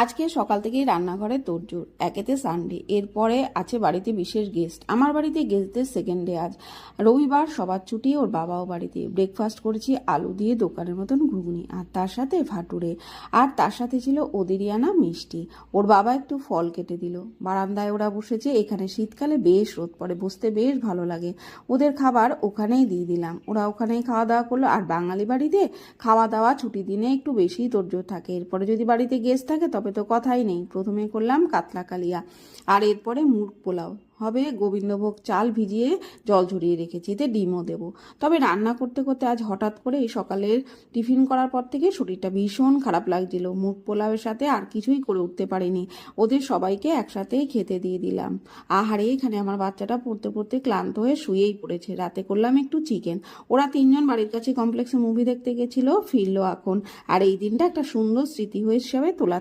আজকে সকাল থেকেই রান্নাঘরে তোড়জোড়। একেতে সানডে, এরপরে আছে বাড়িতে বিশেষ গেস্ট। আমার বাড়িতে গেস্টদের সেকেন্ড ডে আজ। রবিবার, সবার ছুটি, ওর বাবাও বাড়িতে। ব্রেকফাস্ট করেছি আলু দিয়ে দোকানের মতন ঘুগনি, আর তার সাথে ভাটুরে, আর তার সাথে ছিল ওদেরই আনা মিষ্টি। ওর বাবা একটু ফল কেটে দিল। বারান্দায় ওরা বসেছে। এখানে শীতকালে বেশ রোদ পড়ে, বসতে বেশ ভালো লাগে। ওদের খাবার ওখানেই দিয়ে দিলাম, ওরা ওখানেই খাওয়া দাওয়া করলো। আর বাঙালি বাড়িতে খাওয়া দাওয়া ছুটি দিনে একটু বেশি তোড়জোড় থাকে। এরপরে যদি বাড়িতে গেস্ট থাকে তবে তো কথাই নেই। প্রথমে করলাম কাতলা কালিয়া, আর এরপরে মুরগ পোলাও হবে। গোবিন্দভোগ চাল ভিজিয়ে জল ঝরিয়ে রেখেছি, এতে ডিমও দেবো। তবে রান্না করতে করতে আজ হঠাৎ করে এই সকালের টিফিন করার পর থেকে শরীরটা ভীষণ খারাপ লাগছিল। মুরগ পোলাওয়ের সাথে আর কিছুই করে উঠতে পারিনি। ওদের সবাইকে একসাথেই খেতে দিয়ে দিলাম। আহারে, এখানে আমার বাচ্চাটা পড়তে পড়তে ক্লান্ত হয়ে শুয়েই পড়েছে। রাতে করলাম একটু চিকেন। ওরা তিনজন বাড়ির কাছে কমপ্লেক্সে মুভি দেখতে গেছিল, ফিরলো এখন। আর এই দিনটা একটা সুন্দর স্মৃতি হিসেবে তোলা